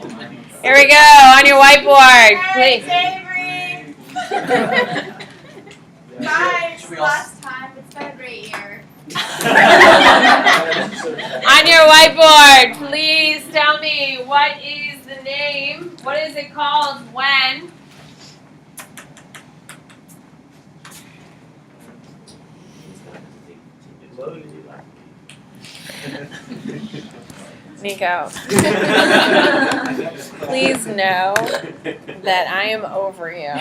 Here we go, on your whiteboard, please. Avery! Bye, it's last time. It's been a great year. On your whiteboard, please tell me what is the name, what is it called when Nico, please know that I am over you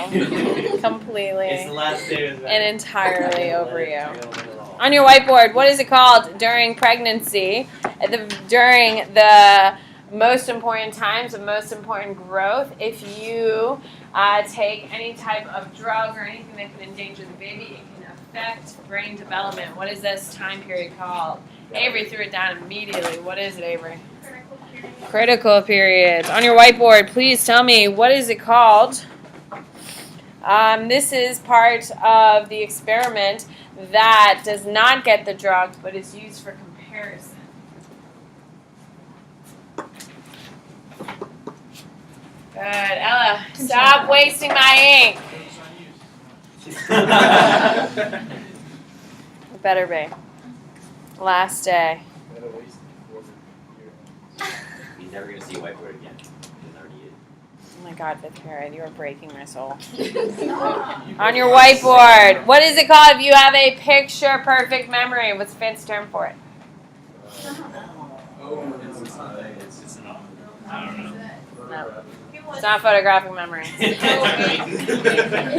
completely It's the last day of and entirely over you. On your whiteboard, what is it called during pregnancy, during the most important times of most important growth, if you take any type of drug or anything that can endanger the baby, it can affect brain development. What is this time period called? Avery threw it down immediately. What is it, Avery? Critical periods. On your whiteboard, please tell me, what is it called? This is part of the experiment that does not get the drug, but is used for comparison. Good. Ella, stop wasting my ink. It better be. Last day. He's never going to see a whiteboard again. He's already used. Oh my God, fifth period, you are breaking my soul. On your whiteboard, what is it called if you have a picture-perfect memory? What's the fancy term for it? I don't know. No. It's not photographic memory.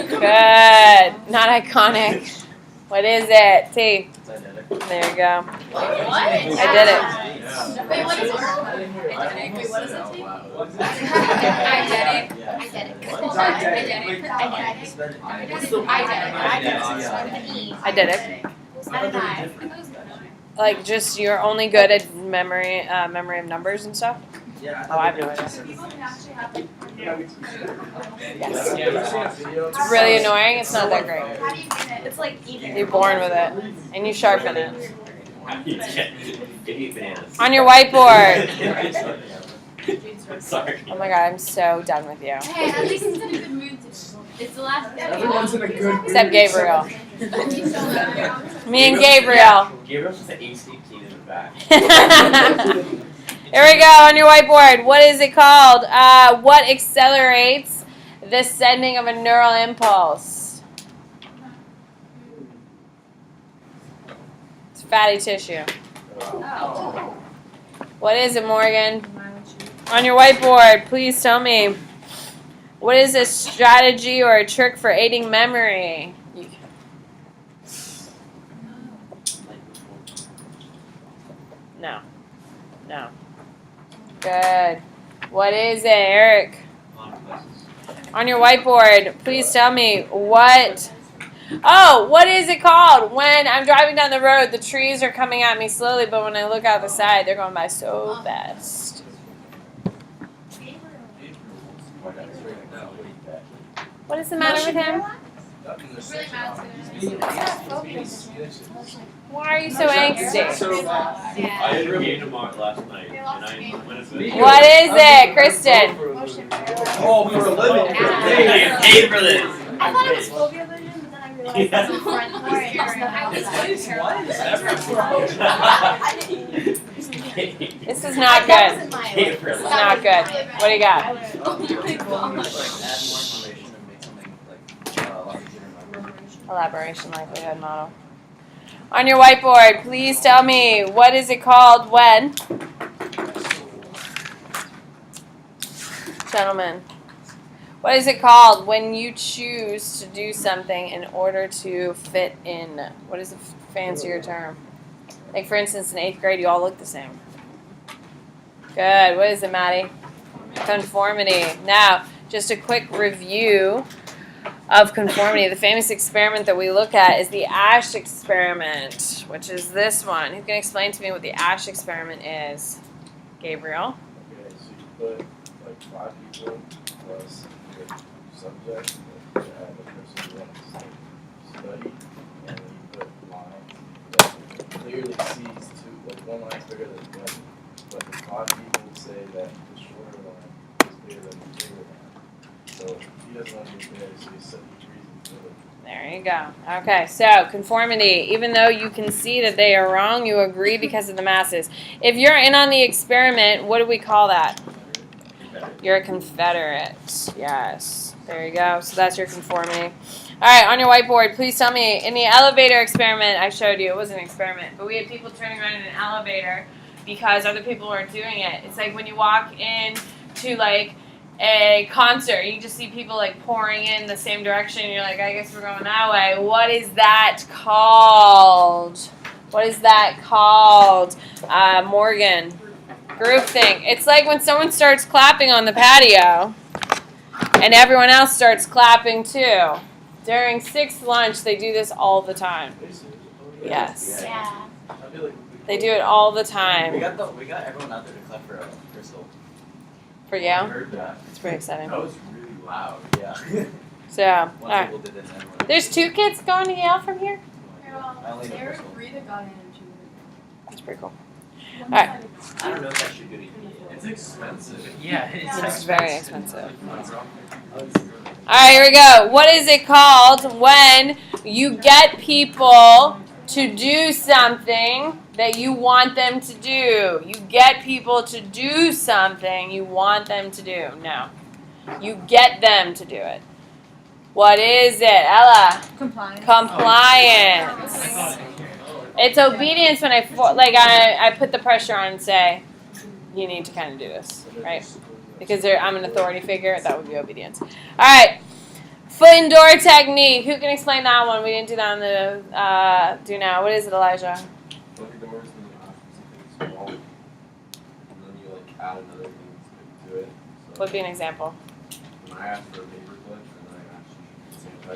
Good. Not iconic. What is it? T. There you go. What? I did it. Wait, what is it called? Wait, what is it? I did it. Like, just you're only good at memory of numbers and stuff? Yeah. Oh, I have no idea. People can actually have like Yes. It's really annoying. It's not that great. How do you get it? It's like even. You're born with it, and you sharpen it. Give me bananas. On your whiteboard. Sorry. Oh my God, I'm so done with you. Hey, at least he's in a good mood today. It's the last day. Everyone's in a good mood. Except Gabriel. Me and Gabriel. Gabriel's just an ACT in the back. Here we go, on your whiteboard. What is it called? What accelerates the sending of a neural impulse? It's fatty tissue. Oh. What is it, Morgan? On your whiteboard, please tell me. What is a strategy or a trick for aiding memory? No. No. Good. What is it, Eric? On your whiteboard, please tell me what. Oh, what is it called? When I'm driving down the road, the trees are coming at me slowly, but when I look out the side, they're going by so fast. What is the matter with him? Why are you so angsty? I interviewed him last night, and I went to bed. What is it, Kristen? Oh, for a living. I get paid for this. I thought it was phobia vision, but then I realized it's in front. This is not good. It's not good. What do you got? Elaboration likelihood model. On your whiteboard, please tell me, what is it called when? Gentlemen, what is it called when you choose to do something in order to fit in? What is a fancier term? Like, for instance, in 8th grade, you all look the same. Good. What is it, Maddie? Conformity. Now, just a quick review of conformity. The famous experiment that we look at is the Asch experiment, which is this one. Who can explain to me what the Asch experiment is? Gabriel? Okay, so you put like 5 people plus your subject that you have the person you want to study, and then you put lines that clearly sees two, like one line's bigger than the other. But the 5 people say that the shorter line doesn't want to be there, so he said each reason for it. There you go. Okay, so conformity. Even though you can see that they are wrong, you agree because of the masses. If you're in on the experiment, what do we call that? You're a Confederate. Yes. There you go. So that's your conformity. All right, on your whiteboard, please tell me, in the elevator experiment I showed you, it was an experiment, but we had people turning around in an elevator because other people weren't doing it. It's like when you walk in to like a concert, you just see people like pouring in the same direction, and you're like, I guess we're going that way. What is that called? What is that called? Morgan. Groupthink. It's like when someone starts clapping on the patio and everyone else starts clapping too. During 6th lunch, they do this all the time. Yes. Yeah. I feel like They do it all the We time. got everyone out there to clap for Crystal. For I you? heard that. It's pretty exciting. That was really loud. Yeah. So, all Once right. people did it, then everyone. There's 2 kids going to Yale from here? I only know There were Crystal. 3 that got in and 2 That's pretty cool. that Alright. I don't know if I should do it. it's expensive. Yeah, It's very expensive. All right, here we go. What is it called when you get people to do something that you want them to do? You get people to do something you want them to do. No. You get them to do it. What is it? Ella? Compliance. Compliance. It's obedience when I put the pressure on and say, you need to kind of do this, right? Because I'm an authority figure, that would be obedience. All right, foot and door technique. Who can explain that one? We didn't do that on the do now. What is it, Elijah? Open doors and then after something small, and then you like add another thing to it. So What'd be an example? when I asked for a paper clip, and then I asked for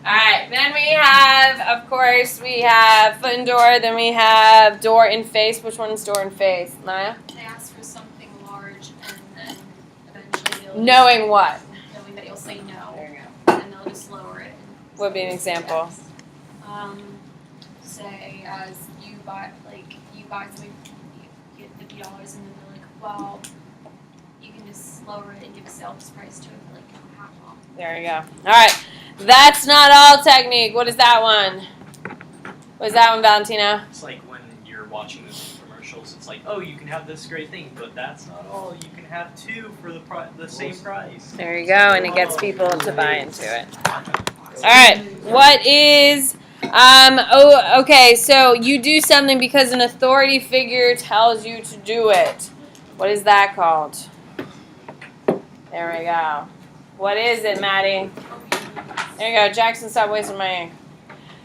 All right, then we have, of course, we have foot and door. Then we have door and face. Which one's door and face? Naya? They ask for something large and then eventually they'll Knowing what? knowing that you'll say no There you go. and they'll just lower it. Would be an example. Say as you buy something, you get $50 and then they're like, well, you can just lower it and give a sales price to it for like half off. There you go. All right. That's not all technique. What is that one? What is that one, Valentino? It's like when you're watching those commercials, it's like, oh, you can have this great thing, but that's not all. You can have 2 for the same price. There you go, and it gets people to buy into it. All right. What is okay, so you do something because an authority figure tells you to do it. What is that called? There we go. What is it, Maddie? There you go. Jackson, stop wasting my ink.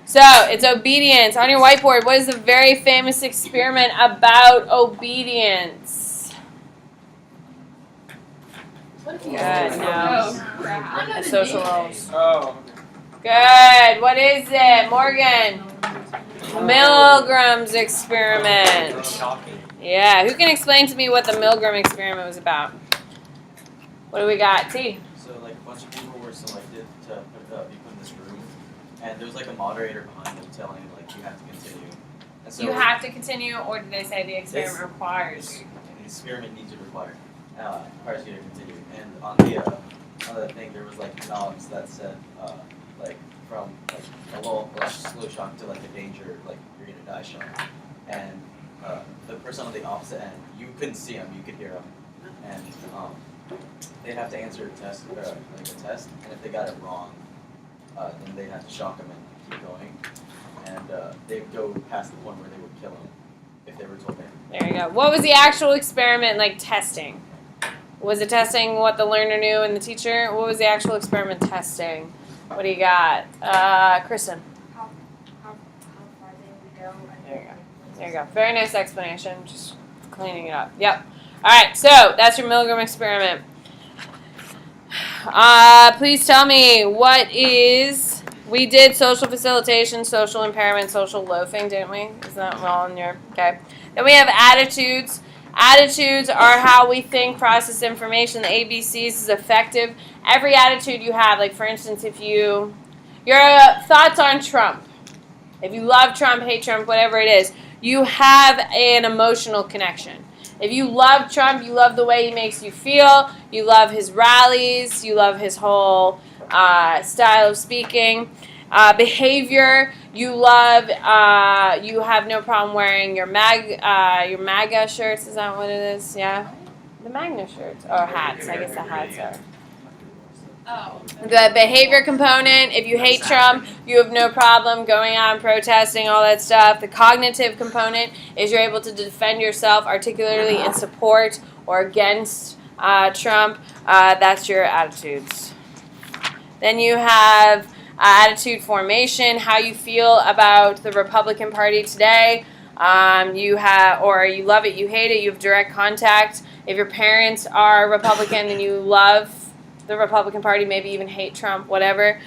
So, it's obedience. On your whiteboard, what is the very famous experiment about obedience? Good, no. The social roles. Oh. Good. What is it? Morgan. Milgram's experiment. Shocking. Yeah. Who can explain to me what the Milgram experiment was about? What do we got? T. So like a bunch of people were selected to be put in this room, and there was like a moderator behind them telling them like you have to continue. And so You have to continue, or did they say the experiment requires you? the experiment needs to requires you to continue. And on the thing there was like knobs that said like from like a little slow shock to like a danger, like you're gonna die shock. And the person on the opposite end, you couldn't see him, you could hear him, and they'd have to answer a test, like a test, and if they got it wrong, then they'd have to shock him and keep going, and they'd go past the point where they would kill him if they were told that. There you go. What was the actual experiment like testing? Was it testing what the learner knew and the teacher? What was the actual experiment testing? What do you got? Kristen. How far they would go. There you go. There you go. Very nice explanation. Just cleaning it up. Yep. All right. So that's your Milgram experiment. Please tell me what is. We did social facilitation, social impairment, social loafing, didn't we? Is that all in your okay? Then we have attitudes. Attitudes are how we think, process information. The ABCs is effective. Every attitude you have, like for instance, if your thoughts on Trump, if you love Trump, hate Trump, whatever it is, you have an emotional connection. If you love Trump, you love the way he makes you feel, you love his rallies, you love his whole style of speaking. Behavior, you love, you have no problem wearing your MAGA shirts, is that what it is? Yeah? The MAGA shirts, or hats, I guess the hats are. Oh. The behavior component, if you hate Trump, you have no problem going out and protesting, all that stuff. The cognitive component is you're able to defend yourself articulately in support or against Trump. That's your attitudes. Then you have attitude formation, how you feel about the Republican Party today. You have, or you love it, you hate it, you have direct contact. If your parents are Republican and you love the Republican Party, maybe even hate Trump, whatever.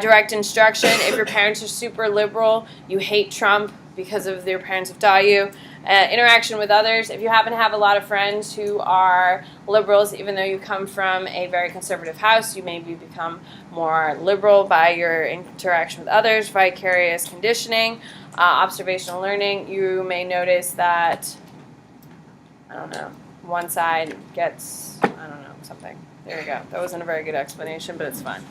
Direct instruction, if your parents are super liberal, you hate Trump because of their parents have taught you. Interaction with others, if you happen to have a lot of friends who are liberals, even though you come from a very conservative house, you maybe become more liberal by your interaction with others. Vicarious conditioning, observational learning, you may notice that, I don't know, one side gets, I don't know, something. There you go. That wasn't a very good explanation, but it's fun.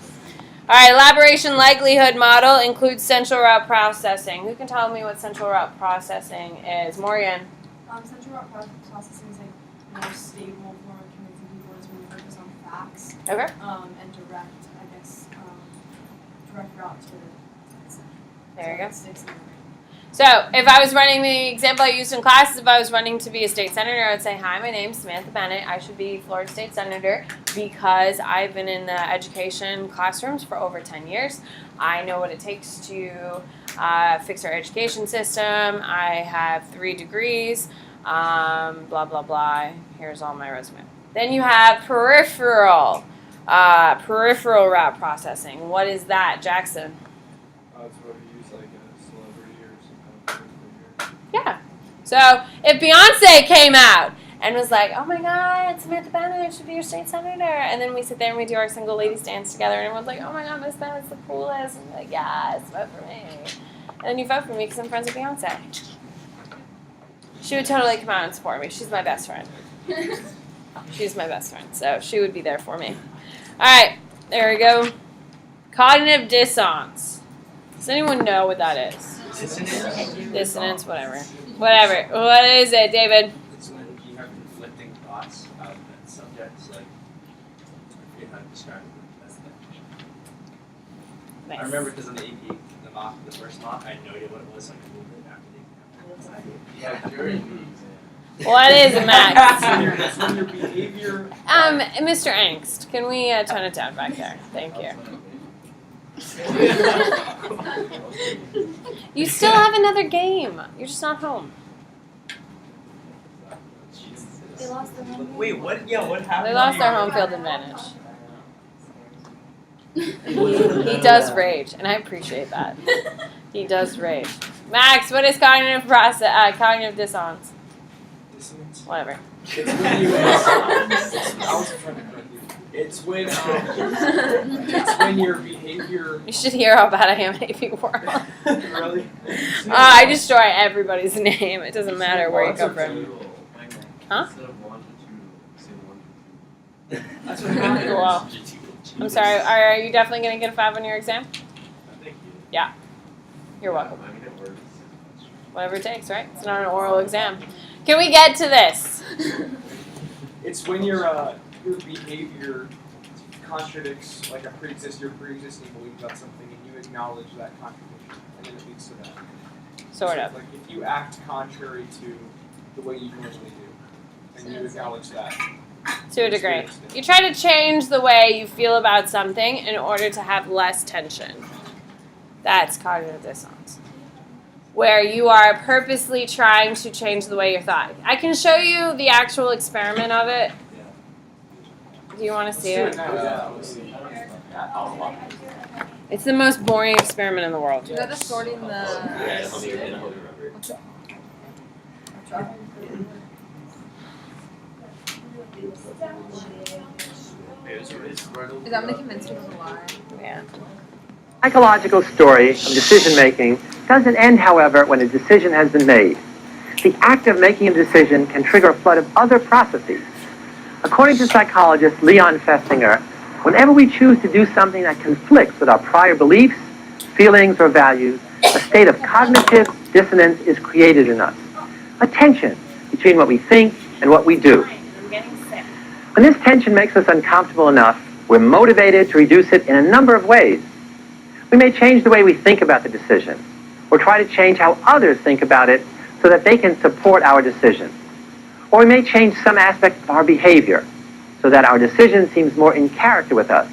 All right, elaboration likelihood model includes central route processing. Who can tell me what central route processing is? Morgan. Central route processing is like more stable for convincing people is really focused on facts. Okay. And direct, I guess, direct route to the There you go. sticks in the brain. So if I was running the example I used in class, if I was running to be a state senator, I would say, hi, my name's Samantha Bennett. I should be Florida State Senator because I've been in the education classrooms for over 10 years. I know what it takes to fix our education system. I have 3 degrees, blah, blah, blah. Here's all my resume. Then you have peripheral route processing. What is that, Jackson? That's what we use like a celebrity or some kind of figure. Yeah. So if Beyonce came out and was like, oh my God, Samantha Bennett should be your state senator, and then we sit there and we do our single ladies dance together, and everyone's like, oh my God, Miss Bennett's the coolest, and you're like, yes, vote for me. And then you vote for me because I'm friends with Beyonce. She would totally come out and support me. She's my best friend. She's my best friend, so she would be there for me. All right, there we go. Cognitive dissonance. Does anyone know what that is? Dissonance, whatever. Whatever. What is it, David? It's when you have conflicting thoughts about that subject. Like, I forget how to describe it. That's the definition. Nice. I remember because in the AP, the first mock, I had no idea what it was, so I Googled it after the exam. Yeah, during the exam. What is it, Max? That's when your behavior. Mr. Angst, can we tone it down back there? Thank you. You still have another game. You're just not home. They lost their home. Wait, what? Yeah, what happened? They lost their home field advantage. He does rage, and I appreciate that. He does rage. Max, what is cognitive dissonance? Dissonance. Whatever. It's when you. I was trying to correct you. It's when your behavior. You should hear how bad I am at AP World. Really? I destroy everybody's name. It doesn't matter where you come from. Huh? Instead of longitude, say longitude. That's what happened. Well, I'm sorry. Are you definitely going to get a 5 on your exam? Thank you. Yeah. You're welcome. I mean, it works. Whatever it takes, right? It's not an oral exam. Can we get to this? It's when your behavior contradicts like your pre-existing belief about something, and you acknowledge that contradiction, and then it leads to that. Sort of. Like if you act contrary to the way you normally do, and you acknowledge that. To a degree. You try to change the way you feel about something in order to have less tension. That's cognitive dissonance. Where you are purposely trying to change the way you're thought. I can show you the actual experiment of it. Do you want to see it? It's the most boring experiment in the world. You got the sorting the. Is that when they convinced you it was a lie? Yeah. Psychological story of decision making doesn't end, however, when a decision has been made. the act of making a decision can trigger a flood of other processes. According to psychologist Leon Festinger, whenever we choose to do something that conflicts with our prior beliefs, feelings, or values, a state of cognitive dissonance is created in us. A tension between what we think and what we do. I'm getting sick. When this tension makes us uncomfortable enough, we're motivated to reduce it in a number of ways. We may change the way we think about the decision, or try to change how others think about it so that they can support our decision. Or we may change some aspect of our behavior so that our decision seems more in character with us.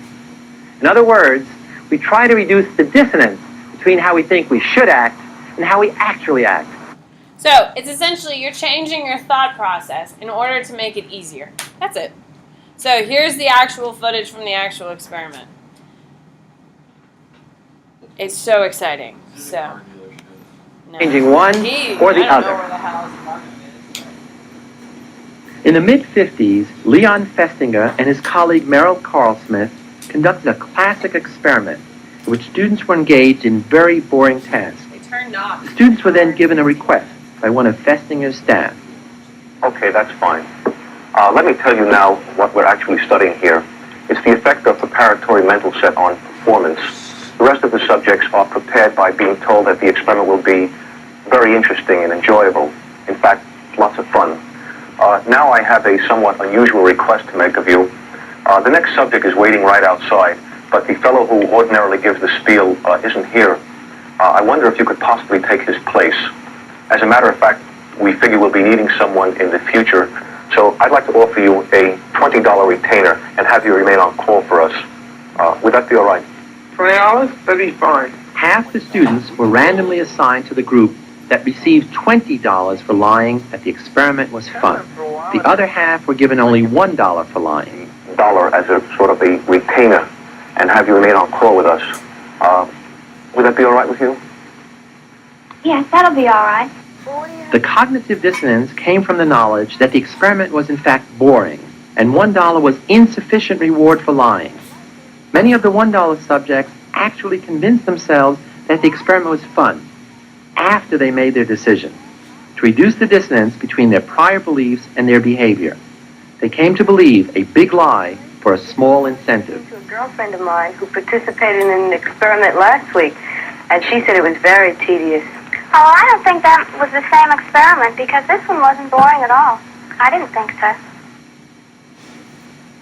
In other words, we try to reduce the dissonance between how we think we should act and how we actually act. So it's essentially you're changing your thought process in order to make it easier. That's it. So here's the actual footage from the actual experiment. It's so exciting. So no. Changing one or the I don't know other. where the hell his mother is. In the mid-50s, Leon Festinger and his colleague Merrill Carlsmith conducted a classic experiment in which students were engaged in very boring tasks. They turned off. The students were then given a request by one of Festinger's staff. Okay, that's fine. Let me tell you now what we're actually studying here. It's the effect of preparatory mental set on performance. The rest of the subjects are prepared by being told that the experiment will be very interesting and enjoyable. In fact, lots of fun. Now I have a somewhat unusual request to make of you. The next subject is waiting right outside, but the fellow who ordinarily gives the spiel isn't here. I wonder if you could possibly take his place. As a matter of fact, we figure we'll be needing someone in the future, so I'd like to offer you a $20 retainer and have you remain on call for us. Would that be all right? $20? That'd be fine. Half the students were randomly assigned to the group that received $20 for lying that the experiment was fun. The other half were given only $1 for lying. $1 as a sort of a retainer and have you remain on call with us. Would that be all right with you? Yes, that'll be all right. The cognitive dissonance came from the knowledge that the experiment was in fact boring, and $1 was insufficient reward for lying. Many of the $1 subjects actually convinced themselves that the experiment was fun after they made their decision, to reduce the dissonance between their prior beliefs and their behavior. They came to believe a big lie for a small incentive. To a girlfriend of mine who participated in an experiment last week, and she said it was very tedious. Oh, I don't think that was the same experiment because this one wasn't boring at all. I didn't think so.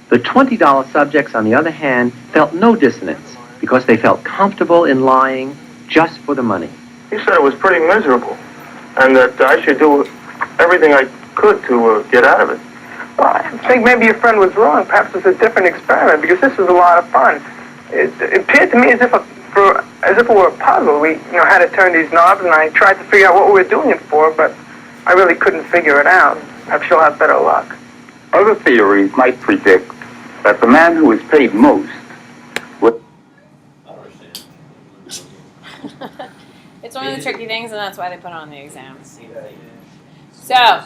The $20 subjects, on the other hand, felt no dissonance because they felt comfortable in lying just for the money. He said it was pretty miserable and that I should do everything I could to get out of it. Well, I think maybe your friend was wrong. Perhaps it's a different experiment because this was a lot of fun. It appeared to me as if it were a puzzle. We had to turn these knobs, and I tried to figure out what we were doing it for, but I really couldn't figure it out. Perhaps you'll have better luck. Other theories might predict that the man who is paid most would... It's one of the tricky things, and that's why they put on the exams. So,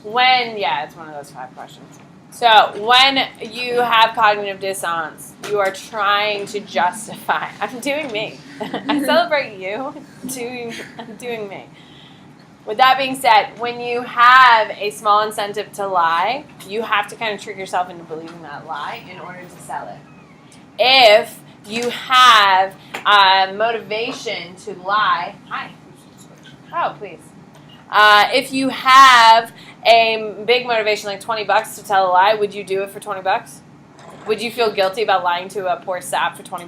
it's one of those 5 questions. So, when you have cognitive dissonance, you are trying to justify. I'm doing me. I celebrate you. I'm doing me. With that being said, when you have a small incentive to lie, you have to kind of trick yourself into believing that lie in order to sell it. If you have motivation to lie, please. If you have a big motivation like $20 to tell a lie, would you do it for $20? Would you feel guilty about lying to a poor sap for $20?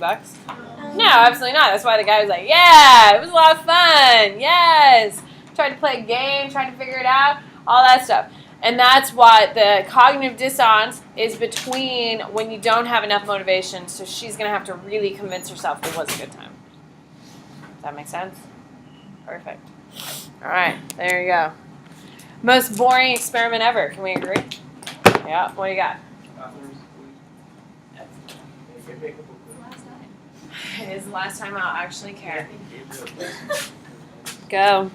No, absolutely not. That's why the guy was like, yeah, it was a lot of fun. Yes. Tried to play a game, tried to figure it out, all that stuff. And that's what the cognitive dissonance is between when you don't have enough motivation, so she's going to have to really convince herself it was a good time. Does that make sense? Perfect. All right, there you go. Most boring experiment ever. Can we agree? Yeah, what do you got? It is the last time I'll actually care. Go.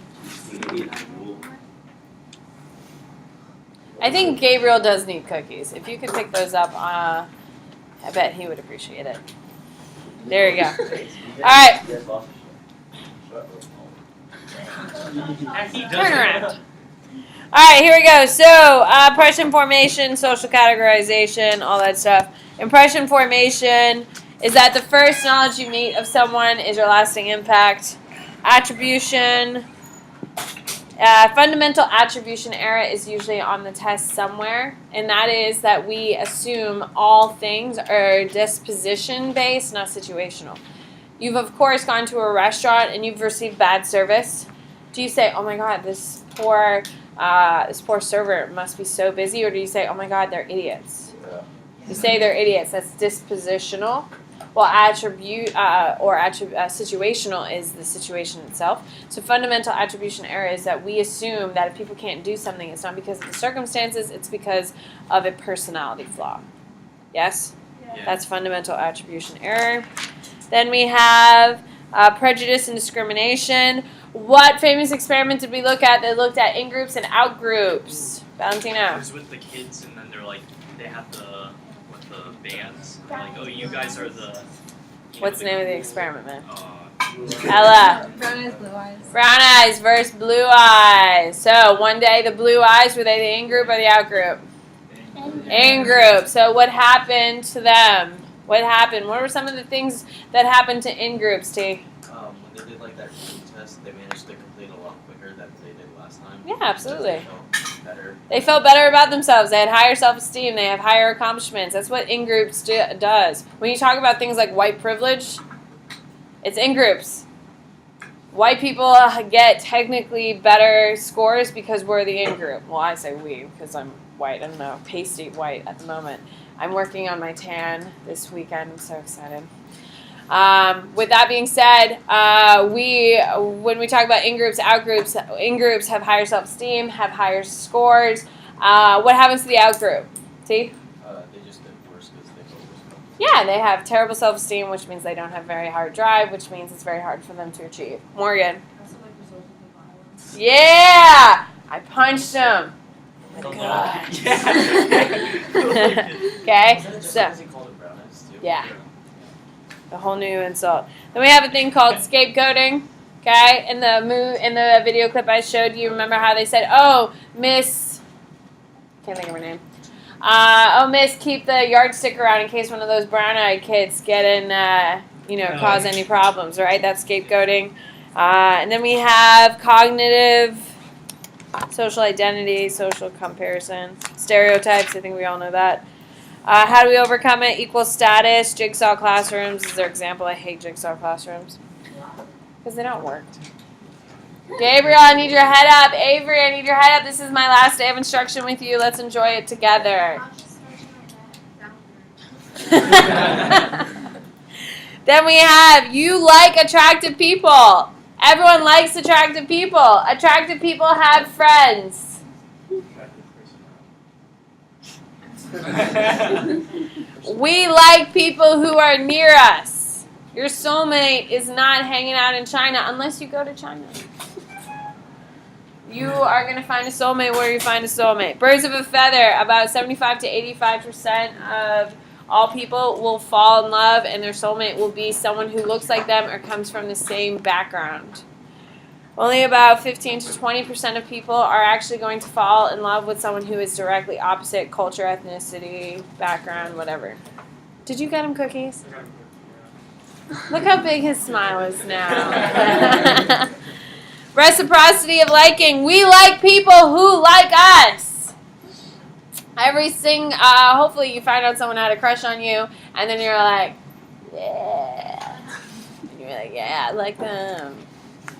I think Gabriel does need cookies. If you could pick those up, I bet he would appreciate it. There you go. All right. Turn around. All right, here we go. So, impression formation, social categorization, all that stuff. Impression formation is that the first knowledge you meet of someone is your lasting impact. Attribution. Fundamental attribution error is usually on the test somewhere, and that is that we assume all things are disposition-based, not situational. You've, of course, gone to a restaurant and you've received bad service. Do you say, oh my God, this poor server must be so busy, or do you say, oh my God, they're idiots? Yeah. You say they're idiots. That's dispositional. Well, situational is the situation itself. So fundamental attribution error is that we assume that if people can't do something, it's not because of the circumstances, it's because of a personality flaw. Yes? Yeah. That's fundamental attribution error. Then we have prejudice and discrimination. What famous experiment did we look at? They looked at in-groups and out-groups. It Valentino. was with the kids, and then they're like, they have the bands. They're like, oh, you guys are the. What's the name of the experiment, man? Uh, Ella. Brown eyes, blue eyes. Brown eyes versus blue eyes. So one day the blue eyes, were they the in-group or the out-group? In-group. So what happened to them? What happened? What were some of the things that happened to in-groups, T? When they did like that routine test, they managed to complete a lot quicker than they did last time. Yeah, absolutely. They felt better. They felt better about themselves. They had higher self-esteem. They have higher accomplishments. That's what in-groups does. When you talk about things like white privilege, it's in-groups. White people get technically better scores because we're the in-group. Well, I say we because I'm white. I don't know, pasty white at the moment. I'm working on my tan this weekend. I'm so excited. With that being said, when we talk about in-groups, out-groups, in-groups have higher self-esteem, have higher scores. What happens to the out-group? See? They just did worse because they felt worse. Yeah, they have terrible self-esteem, which means they don't have very hard drive, which means it's very hard for them to achieve. Morgan. Also, like, results of violence. Yeah! I punched him. Oh my God. Okay, so. He called it brown eyes too. Yeah. A whole new insult. Then we have a thing called scapegoating. Okay, in the video clip I showed you, remember how they said, "Oh, Miss," can't think of her name. Oh, Miss, keep the yardstick around in case one of those brown-eyed kids get in, cause any problems. Right? That's scapegoating. And then we have cognitive, social identity, social comparison, stereotypes. I think we all know that. How do we overcome it? Equal status, jigsaw classrooms is their example. I hate jigsaw classrooms because they don't work. Gabriel, I need your head up. Avery, I need your head up. This is my last day of instruction with you. Let's enjoy it together. Then we have, you like attractive people. Everyone likes attractive people. Attractive people have friends. We like people who are near us. Your soulmate is not hanging out in China unless you go to China. You are going to find a soulmate where you find a soulmate. Birds of a feather, about 75 to 85% of all people will fall in love, and their soulmate will be someone who looks like them or comes from the same background. Only about 15 to 20% of people are actually going to fall in love with someone who is directly opposite culture, ethnicity, background, whatever. Did you get him cookies? Look how big his smile is now. Reciprocity of liking. We like people who like us. Hopefully you find out someone had a crush on you, and then you're like, yeah. And you're like, yeah, I like them.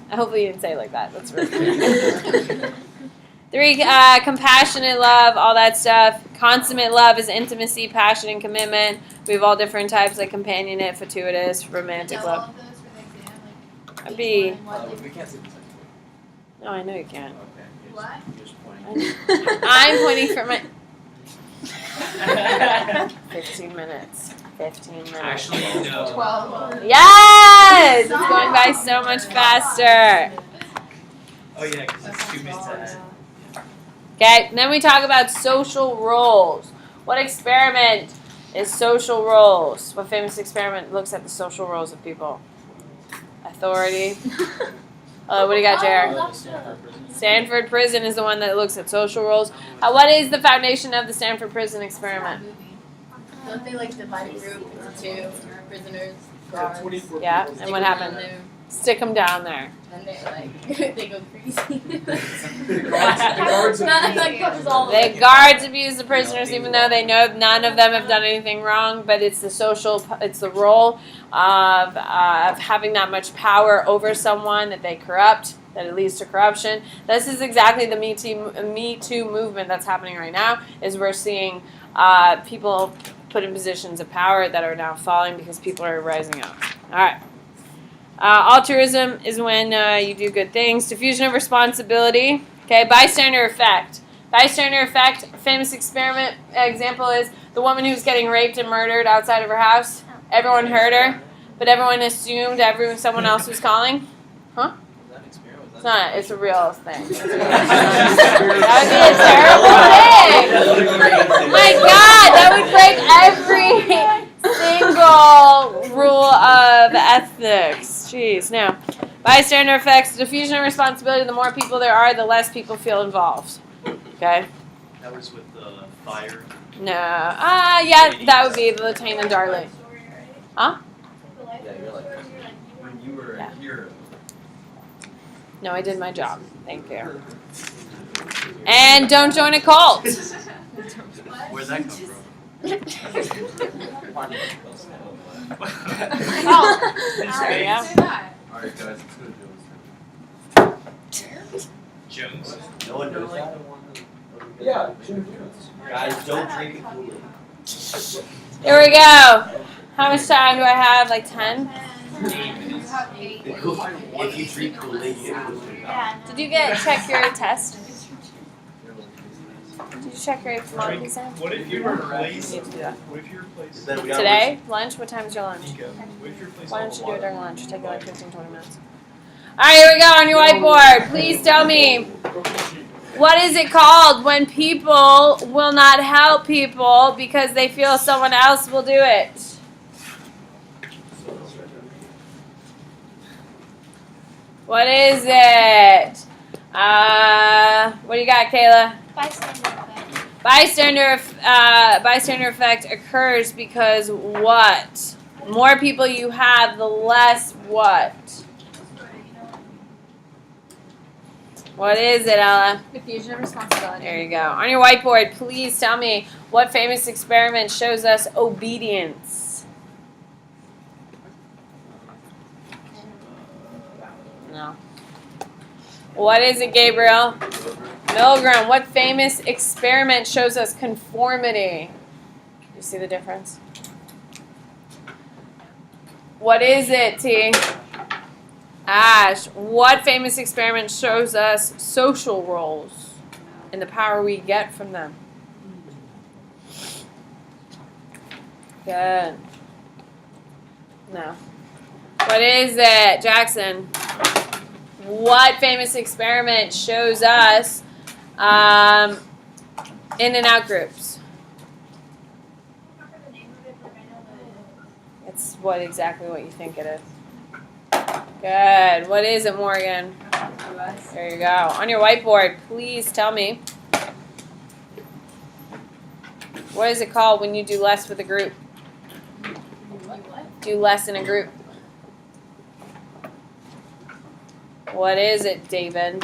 Hopefully you didn't say it like that. That's really good. 3, compassionate love, all that stuff. Consummate love is intimacy, passion, and commitment. We have all different types, like companionate, fortuitous, romantic love. All of those for the exam, like I'd be. We can't see the second No, I know you can't. Okay. What? You're just pointing. I'm pointing for my. 15 minutes. 15 minutes. Actually, no. 12. Yes! It's going by so much faster. Oh yeah, because it's 2 minutes ahead. Okay, and then we talk about social roles. What experiment is social roles? What famous experiment looks at the social roles of people? Authority. What do you got, Jared? Stanford Prison is the one that looks at social roles. What is the foundation of the Stanford Prison experiment? Don't they like divide a group into two prisoners, guards? Yeah, and what happened? Stick them down there. And they like they go crazy. The guards Not like covers all of The it. guards abuse the prisoners even though they know none of them have done anything wrong, but it's the role of having that much power over someone that they corrupt, that it leads to corruption. This is exactly the Me Too movement that's happening right now, is we're seeing people put in positions of power that are now falling because people are rising up. All right. Altruism is when you do good things. Diffusion of responsibility. Okay, bystander effect. Bystander effect, famous experiment example is the woman who's getting raped and murdered outside of her house. Everyone heard her, but everyone assumed someone else was calling. Huh? It's not. It's a real thing. That would be a terrible thing. My God, that would break every single rule of ethics. Jeez, no. Bystander effects, diffusion of responsibility. The more people there are, the less people feel involved. Okay? That was with the fire. No. Yeah, that would be the Latane and Darley. Huh? Yeah, you're like when you were Yeah. a hero. No, I did my job. Thank you. And don't join a cult. Where'd that come from? Oh, there you go. Alright guys, let's go to Jones. Jones. No one knows that. Yeah. Guys, don't drink it Kool-Aid. Here we go. How much time do I have? Like 10? If you drink Kool-Aid, you get Kool-Aid. Did you check your test? Did you check your mom exam? What if you replace? You need to do that. What if you replace? Today? Lunch? What time is your lunch? Nico, what if you replace Why all don't the you do it water? during lunch? Take like 15-20 minutes. Alright, here we go on your whiteboard. Please tell me, what is it called when people will not help people because they feel someone else will do it? What is it? What do you got, Kayla? Bystander effect occurs because what? More people you have, the less what? What is it, Ella? Diffusion of responsibility. There you go. On your whiteboard, please tell me what famous experiment shows us obedience. No. What is it, Gabriel? Milgram. What famous experiment shows us conformity? You see the difference? What is it, T? Ash. What famous experiment shows us social roles and the power we get from them? Good. No. What is it, Jackson? What famous experiment shows us in and out groups? It's exactly what you think it is. Good. What is it, Morgan? There you go. On your whiteboard, please tell me. What is it called when you do less with a group? Do less in a group. What is it, David?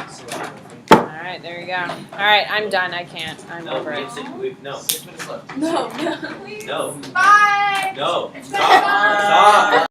All right, there you go. All right, I'm done. I can't. I'm over it. No. 6 minutes left. No. No. Bye. No. Stop. Stop.